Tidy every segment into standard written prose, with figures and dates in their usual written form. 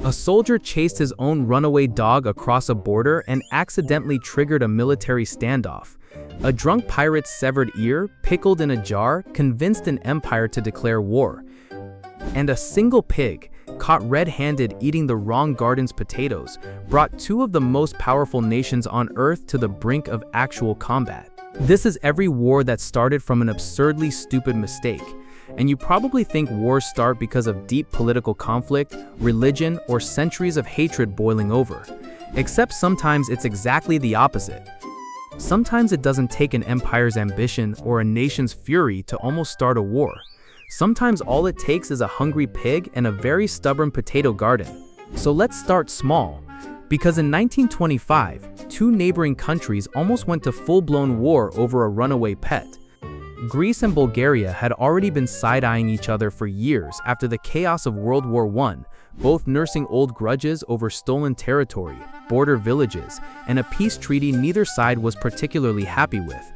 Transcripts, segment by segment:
A soldier chased his own runaway dog across a border and accidentally triggered a military standoff. A drunk pirate's severed ear, pickled in a jar, convinced an empire to declare war. And a single pig, caught red-handed eating the wrong garden's potatoes, brought two of the most powerful nations on Earth to the brink of actual combat. This is every war that started from an absurdly stupid mistake. And you probably think wars start because of deep political conflict, religion, or centuries of hatred boiling over. Except sometimes it's exactly the opposite. Sometimes it doesn't take an empire's ambition or a nation's fury to almost start a war. Sometimes all it takes is a hungry pig and a very stubborn potato garden. So let's start small. Because in 1925, two neighboring countries almost went to full-blown war over a runaway pet. Greece and Bulgaria had already been side-eyeing each other for years after the chaos of World War I, both nursing old grudges over stolen territory, border villages, and a peace treaty neither side was particularly happy with.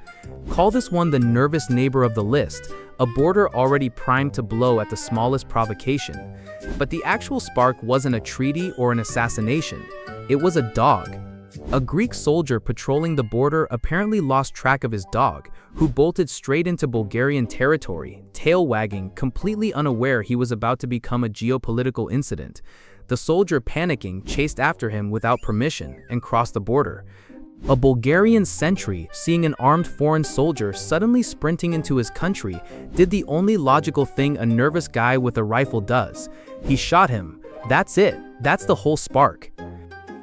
Call this one the nervous neighbor of the list, a border already primed to blow at the smallest provocation. But the actual spark wasn't a treaty or an assassination. It was a dog. A Greek soldier patrolling the border apparently lost track of his dog, who bolted straight into Bulgarian territory, tail wagging, completely unaware he was about to become a geopolitical incident. The soldier, panicking, chased after him without permission and crossed the border. A Bulgarian sentry, seeing an armed foreign soldier suddenly sprinting into his country, did the only logical thing a nervous guy with a rifle does. He shot him. That's it. That's the whole spark.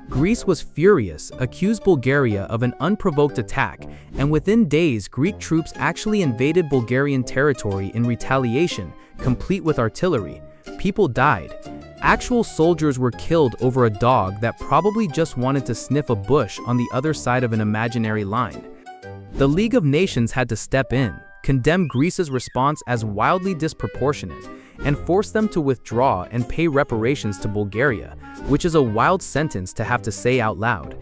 Greece was furious, accused Bulgaria of an unprovoked attack, and within days Greek troops actually invaded Bulgarian territory in retaliation, complete with artillery. People died. Actual soldiers were killed over a dog that probably just wanted to sniff a bush on the other side of an imaginary line. The League of Nations had to step in, condemn Greece's response as wildly disproportionate, and force them to withdraw and pay reparations to Bulgaria, which is a wild sentence to have to say out loud.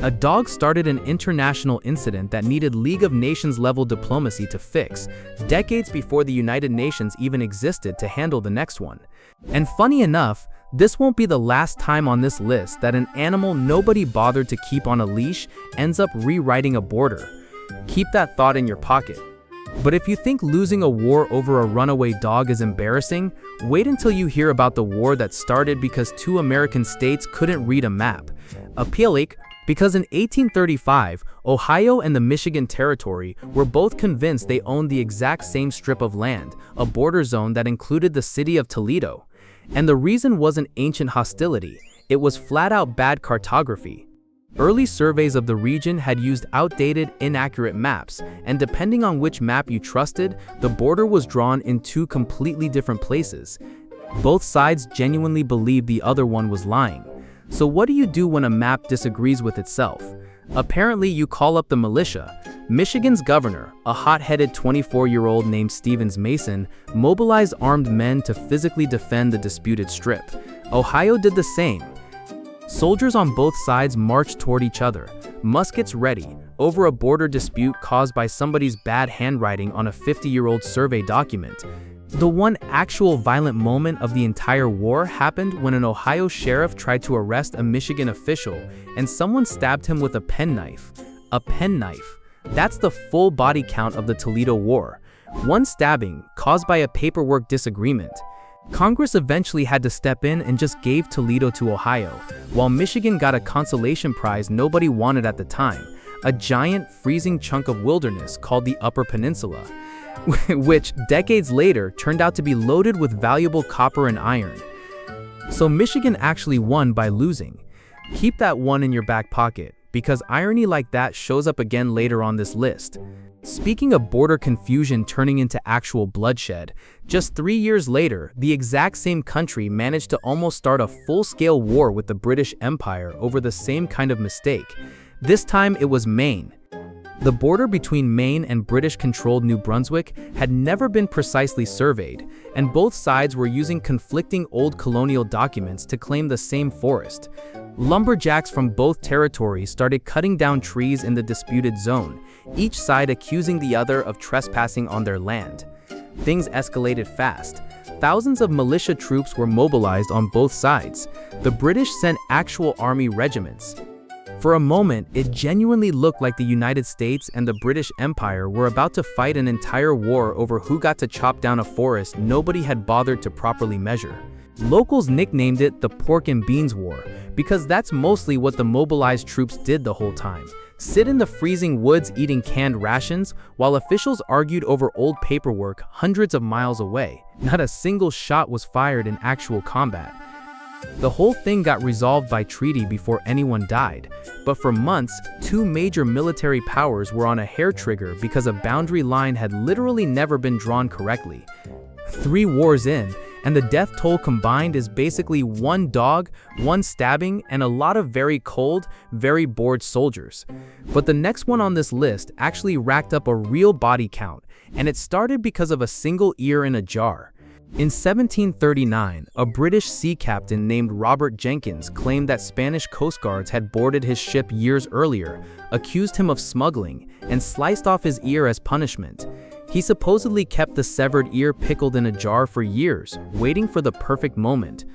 A dog started an international incident that needed League of Nations level diplomacy to fix, decades before the United Nations even existed to handle the next one. And funny enough, this won't be the last time on this list that an animal nobody bothered to keep on a leash ends up rewriting a border. Keep that thought in your pocket. But if you think losing a war over a runaway dog is embarrassing, wait until you hear about the war that started because two American states couldn't read a map. Because in 1835, Ohio and the Michigan Territory were both convinced they owned the exact same strip of land, a border zone that included the city of Toledo. And the reason wasn't ancient hostility, it was flat-out bad cartography. Early surveys of the region had used outdated, inaccurate maps, and depending on which map you trusted, the border was drawn in two completely different places. Both sides genuinely believed the other one was lying. So what do you do when a map disagrees with itself? Apparently you call up the militia. Michigan's governor, a hot-headed 24-year-old named Stevens Mason, mobilized armed men to physically defend the disputed strip. Ohio did the same. Soldiers on both sides marched toward each other, muskets ready, over a border dispute caused by somebody's bad handwriting on a 50-year-old survey document. The one actual violent moment of the entire war happened when an Ohio sheriff tried to arrest a Michigan official and someone stabbed him with a penknife. A penknife. That's the full body count of the Toledo War. One stabbing, caused by a paperwork disagreement. Congress eventually had to step in and just gave Toledo to Ohio, while Michigan got a consolation prize nobody wanted at the time, a giant freezing chunk of wilderness called the Upper Peninsula, which decades later turned out to be loaded with valuable copper and iron. So Michigan actually won by losing. Keep that one in your back pocket, because irony like that shows up again later on this list. Speaking of border confusion turning into actual bloodshed, just 3 years later, the exact same country managed to almost start a full-scale war with the British Empire over the same kind of mistake. This time it was Maine. The border between Maine and British-controlled New Brunswick had never been precisely surveyed, and both sides were using conflicting old colonial documents to claim the same forest. Lumberjacks from both territories started cutting down trees in the disputed zone, each side accusing the other of trespassing on their land. Things escalated fast. Thousands of militia troops were mobilized on both sides. The British sent actual army regiments. For a moment, it genuinely looked like the United States and the British Empire were about to fight an entire war over who got to chop down a forest nobody had bothered to properly measure. Locals nicknamed it the Pork and Beans War, because that's mostly what the mobilized troops did the whole time. Sit in the freezing woods eating canned rations, while officials argued over old paperwork hundreds of miles away. Not a single shot was fired in actual combat. The whole thing got resolved by treaty before anyone died, but for months, two major military powers were on a hair trigger because a boundary line had literally never been drawn correctly. 3 wars in, and the death toll combined is basically 1 dog, 1 stabbing, and a lot of very cold, very bored soldiers. But the next one on this list actually racked up a real body count, and it started because of a single ear in a jar. In 1739, a British sea captain named Robert Jenkins claimed that Spanish Coast Guards had boarded his ship years earlier, accused him of smuggling, and sliced off his ear as punishment. He supposedly kept the severed ear pickled in a jar for years, waiting for the perfect moment.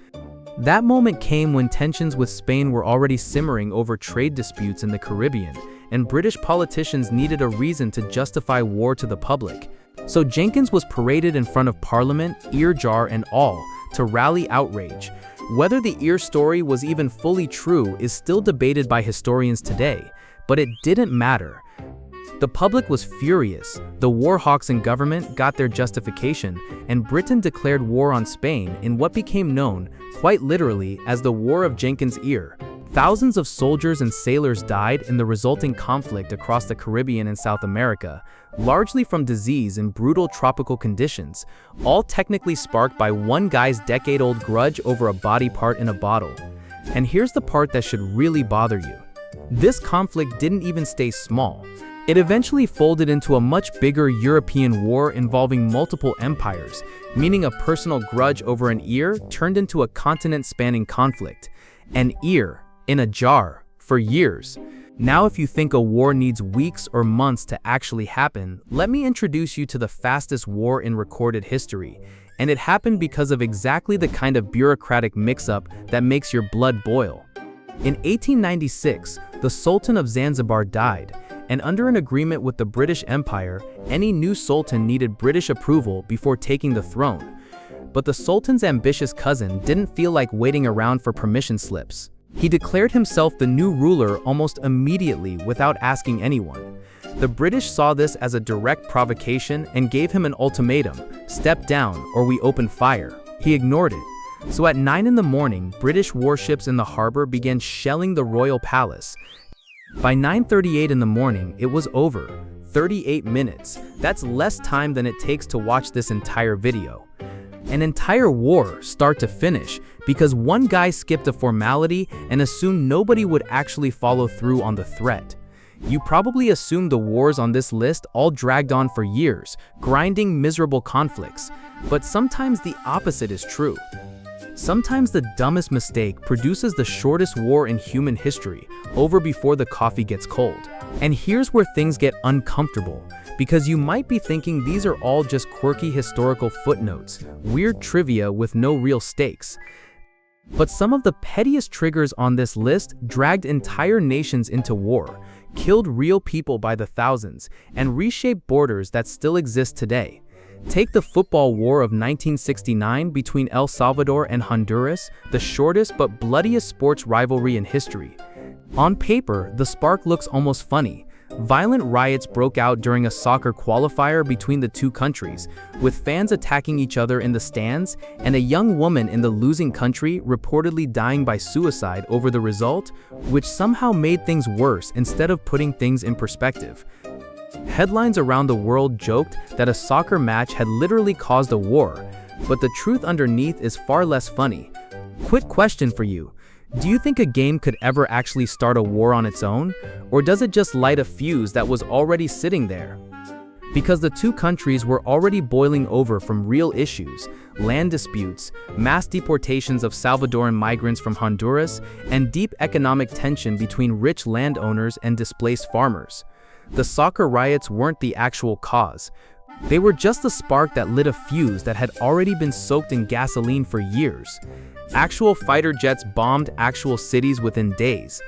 That moment came when tensions with Spain were already simmering over trade disputes in the Caribbean, and British politicians needed a reason to justify war to the public. So Jenkins was paraded in front of Parliament, ear jar and all, to rally outrage. Whether the ear story was even fully true is still debated by historians today, but it didn't matter. The public was furious, the war hawks in government got their justification, and Britain declared war on Spain in what became known, quite literally, as the War of Jenkins' Ear. Thousands of soldiers and sailors died in the resulting conflict across the Caribbean and South America, largely from disease and brutal tropical conditions, all technically sparked by one guy's decade-old grudge over a body part in a bottle. And here's the part that should really bother you. This conflict didn't even stay small. It eventually folded into a much bigger European war involving multiple empires, meaning a personal grudge over an ear turned into a continent-spanning conflict. An ear, in a jar, for years. Now if you think a war needs weeks or months to actually happen, let me introduce you to the fastest war in recorded history. And it happened because of exactly the kind of bureaucratic mix-up that makes your blood boil. In 1896, the Sultan of Zanzibar died, and under an agreement with the British Empire, any new sultan needed British approval before taking the throne. But the sultan's ambitious cousin didn't feel like waiting around for permission slips. He declared himself the new ruler almost immediately without asking anyone. The British saw this as a direct provocation and gave him an ultimatum: step down or we open fire. He ignored it. So at 9 in the morning, British warships in the harbor began shelling the royal palace. By 9:38 in the morning, it was over. 38 minutes. That's less time than it takes to watch this entire video. An entire war, start to finish, because one guy skipped a formality and assumed nobody would actually follow through on the threat. You probably assumed the wars on this list all dragged on for years, grinding miserable conflicts. But sometimes the opposite is true. Sometimes the dumbest mistake produces the shortest war in human history, over before the coffee gets cold. And here's where things get uncomfortable, because you might be thinking these are all just quirky historical footnotes, weird trivia with no real stakes. But some of the pettiest triggers on this list dragged entire nations into war, killed real people by the thousands, and reshaped borders that still exist today. Take the football war of 1969 between El Salvador and Honduras, the shortest but bloodiest sports rivalry in history. On paper, the spark looks almost funny. Violent riots broke out during a soccer qualifier between the two countries, with fans attacking each other in the stands and a young woman in the losing country reportedly dying by suicide over the result, which somehow made things worse instead of putting things in perspective. Headlines around the world joked that a soccer match had literally caused a war, but the truth underneath is far less funny. Quick question for you. Do you think a game could ever actually start a war on its own, or does it just light a fuse that was already sitting there? Because the two countries were already boiling over from real issues, land disputes, mass deportations of Salvadoran migrants from Honduras, and deep economic tension between rich landowners and displaced farmers. The soccer riots weren't the actual cause. They were just the spark that lit a fuse that had already been soaked in gasoline for years. Actual fighter jets bombed actual cities within days.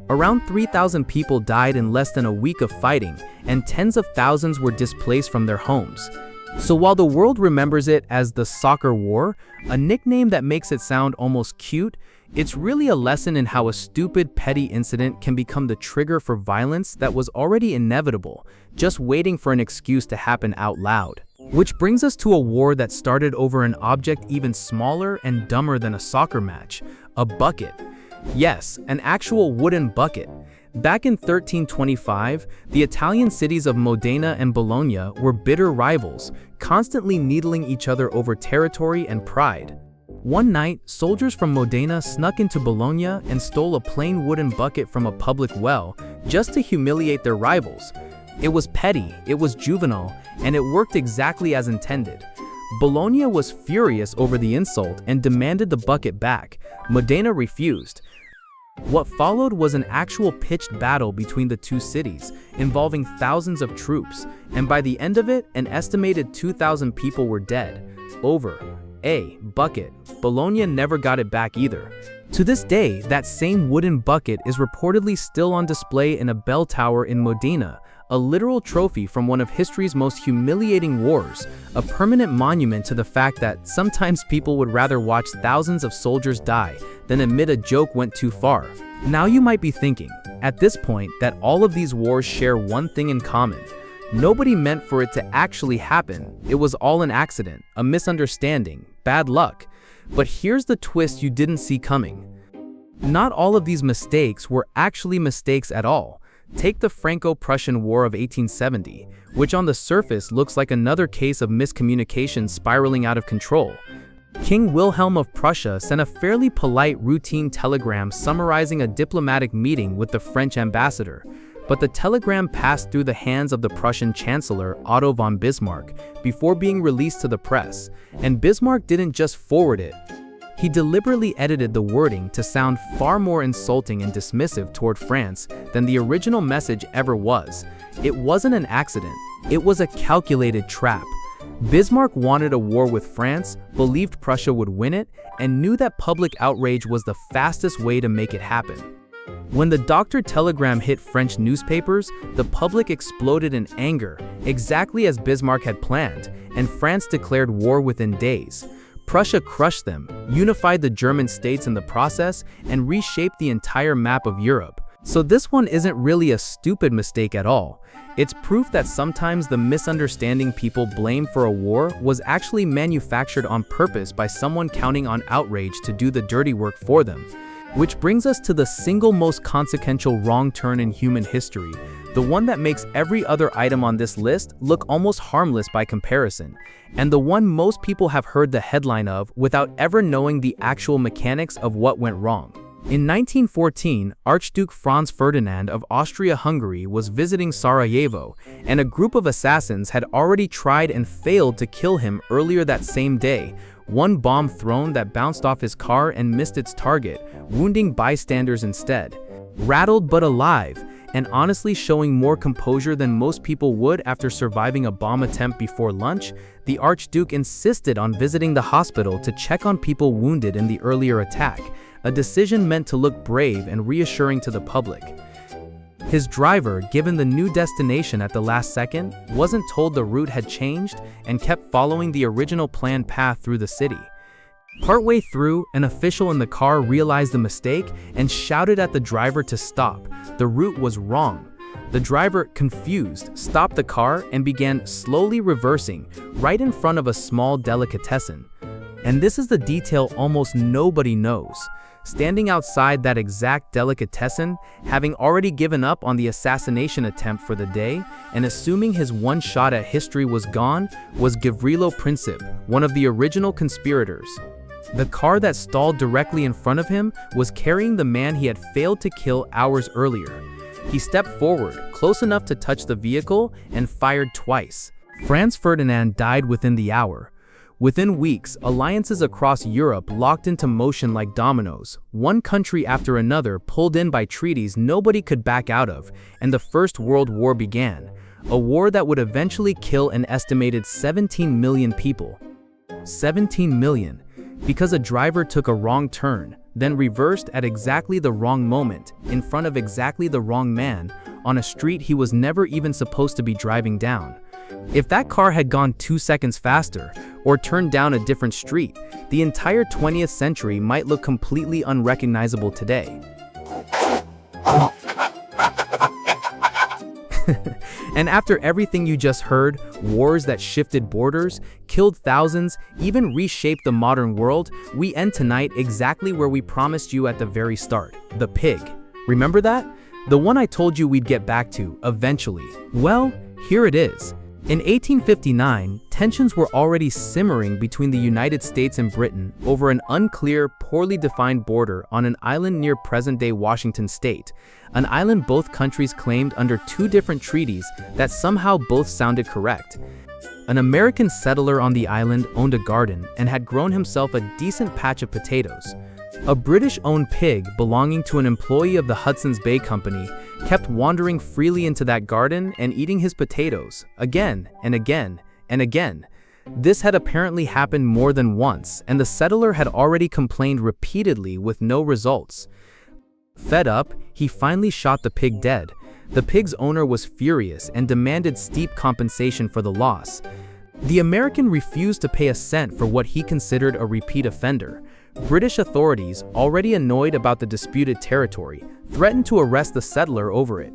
Around 3,000 people died in less than a week of fighting, and tens of thousands were displaced from their homes. So while the world remembers it as the Soccer War, a nickname that makes it sound almost cute, it's really a lesson in how a stupid, petty incident can become the trigger for violence that was already inevitable, just waiting for an excuse to happen out loud. Which brings us to a war that started over an object even smaller and dumber than a soccer match, a bucket. Yes, an actual wooden bucket. Back in 1325, the Italian cities of Modena and Bologna were bitter rivals, constantly needling each other over territory and pride. One night, soldiers from Modena snuck into Bologna and stole a plain wooden bucket from a public well, just to humiliate their rivals. It was petty, it was juvenile, and it worked exactly as intended. Bologna was furious over the insult and demanded the bucket back. Modena refused. What followed was an actual pitched battle between the two cities, involving thousands of troops, and by the end of it, an estimated 2,000 people were dead. Over a bucket. Bologna never got it back either. To this day, that same wooden bucket is reportedly still on display in a bell tower in Modena, a literal trophy from one of history's most humiliating wars, a permanent monument to the fact that sometimes people would rather watch thousands of soldiers die than admit a joke went too far. Now you might be thinking, at this point, that all of these wars share one thing in common. Nobody meant for it to actually happen. It was all an accident, a misunderstanding, bad luck. But here's the twist you didn't see coming. Not all of these mistakes were actually mistakes at all. Take the Franco-Prussian War of 1870, which on the surface looks like another case of miscommunication spiraling out of control. King Wilhelm of Prussia sent a fairly polite routine telegram summarizing a diplomatic meeting with the French ambassador. But the telegram passed through the hands of the Prussian Chancellor Otto von Bismarck before being released to the press, and Bismarck didn't just forward it. He deliberately edited the wording to sound far more insulting and dismissive toward France than the original message ever was. It wasn't an accident, it was a calculated trap. Bismarck wanted a war with France, believed Prussia would win it, and knew that public outrage was the fastest way to make it happen. When the doctored telegram hit French newspapers, the public exploded in anger, exactly as Bismarck had planned, and France declared war within days. Prussia crushed them, unified the German states in the process, and reshaped the entire map of Europe. So this one isn't really a stupid mistake at all. It's proof that sometimes the misunderstanding people blame for a war was actually manufactured on purpose by someone counting on outrage to do the dirty work for them. Which brings us to the single most consequential wrong turn in human history, the one that makes every other item on this list look almost harmless by comparison, and the one most people have heard the headline of without ever knowing the actual mechanics of what went wrong. In 1914, Archduke Franz Ferdinand of Austria-Hungary was visiting Sarajevo, and a group of assassins had already tried and failed to kill him earlier that same day. One bomb thrown that bounced off his car and missed its target, wounding bystanders instead. Rattled but alive, and honestly showing more composure than most people would after surviving a bomb attempt before lunch, the Archduke insisted on visiting the hospital to check on people wounded in the earlier attack, a decision meant to look brave and reassuring to the public. His driver, given the new destination at the last second, wasn't told the route had changed and kept following the original planned path through the city. Partway through, an official in the car realized the mistake and shouted at the driver to stop. The route was wrong. The driver, confused, stopped the car and began slowly reversing right in front of a small delicatessen. And this is the detail almost nobody knows. Standing outside that exact delicatessen, having already given up on the assassination attempt for the day, and assuming his one shot at history was gone, was Gavrilo Princip, one of the original conspirators. The car that stalled directly in front of him was carrying the man he had failed to kill hours earlier. He stepped forward, close enough to touch the vehicle, and fired twice. Franz Ferdinand died within the hour. Within weeks, alliances across Europe locked into motion like dominoes, one country after another pulled in by treaties nobody could back out of, and the First World War began. a war that would eventually kill an estimated 17 million people. 17 million, because a driver took a wrong turn, then reversed at exactly the wrong moment, in front of exactly the wrong man, on a street he was never even supposed to be driving down. If that car had gone 2 seconds faster, or turned down a different street, the entire 20th century might look completely unrecognizable today. And after everything you just heard, wars that shifted borders, killed thousands, even reshaped the modern world, we end tonight exactly where we promised you at the very start, the pig. Remember that? The one I told you we'd get back to, eventually. Well, here it is. In 1859, tensions were already simmering between the United States and Britain over an unclear, poorly defined border on an island near present-day Washington state, an island both countries claimed under 2 different treaties that somehow both sounded correct. An American settler on the island owned a garden and had grown himself a decent patch of potatoes. A British-owned pig belonging to an employee of the Hudson's Bay Company kept wandering freely into that garden and eating his potatoes, again and again and again. This had apparently happened more than once, and the settler had already complained repeatedly with no results. Fed up, he finally shot the pig dead. The pig's owner was furious and demanded steep compensation for the loss. The American refused to pay a cent for what he considered a repeat offender. British authorities, already annoyed about the disputed territory, threatened to arrest the settler over it.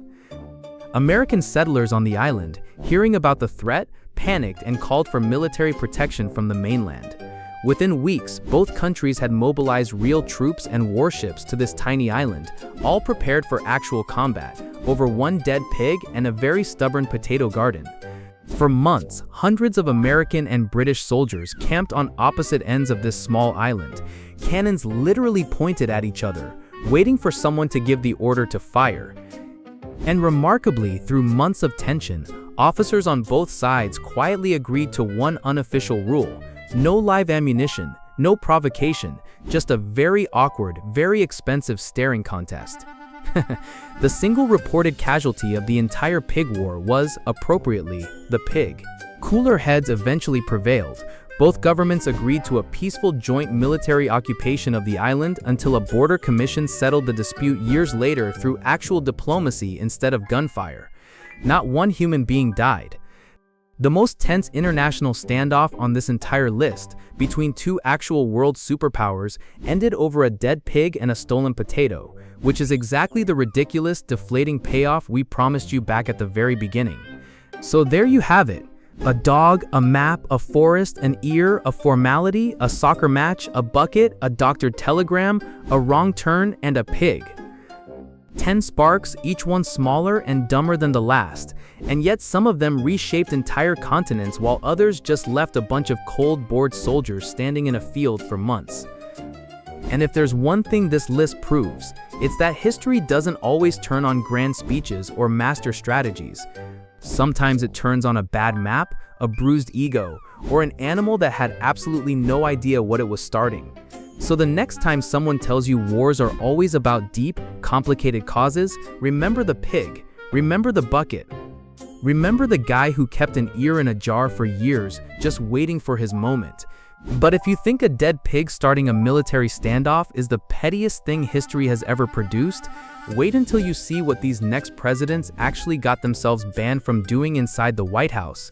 American settlers on the island, hearing about the threat, panicked and called for military protection from the mainland. Within weeks, both countries had mobilized real troops and warships to this tiny island, all prepared for actual combat, over one dead pig and a very stubborn potato garden. For months, hundreds of American and British soldiers camped on opposite ends of this small island, cannons literally pointed at each other, waiting for someone to give the order to fire. And remarkably, through months of tension, officers on both sides quietly agreed to one unofficial rule: no live ammunition, no provocation, just a very awkward, very expensive staring contest. The single reported casualty of the entire pig war was, appropriately, the pig. Cooler heads eventually prevailed. Both governments agreed to a peaceful joint military occupation of the island until a border commission settled the dispute years later through actual diplomacy instead of gunfire. Not one human being died. The most tense international standoff on this entire list, between 2 actual world superpowers, ended over a dead pig and a stolen potato, which is exactly the ridiculous, deflating payoff we promised you back at the very beginning. So there you have it. A dog, a map, a forest, an ear, a formality, a soccer match, a bucket, a doctored telegram, a wrong turn, and a pig. 10 sparks, each one smaller and dumber than the last, and yet some of them reshaped entire continents while others just left a bunch of cold, bored soldiers standing in a field for months. And if there's one thing this list proves, it's that history doesn't always turn on grand speeches or master strategies. Sometimes it turns on a bad map, a bruised ego, or an animal that had absolutely no idea what it was starting. So the next time someone tells you wars are always about deep, complicated causes, remember the pig, remember the bucket, remember the guy who kept an ear in a jar for years just waiting for his moment. But if you think a dead pig starting a military standoff is the pettiest thing history has ever produced, wait until you see what these next presidents actually got themselves banned from doing inside the White House.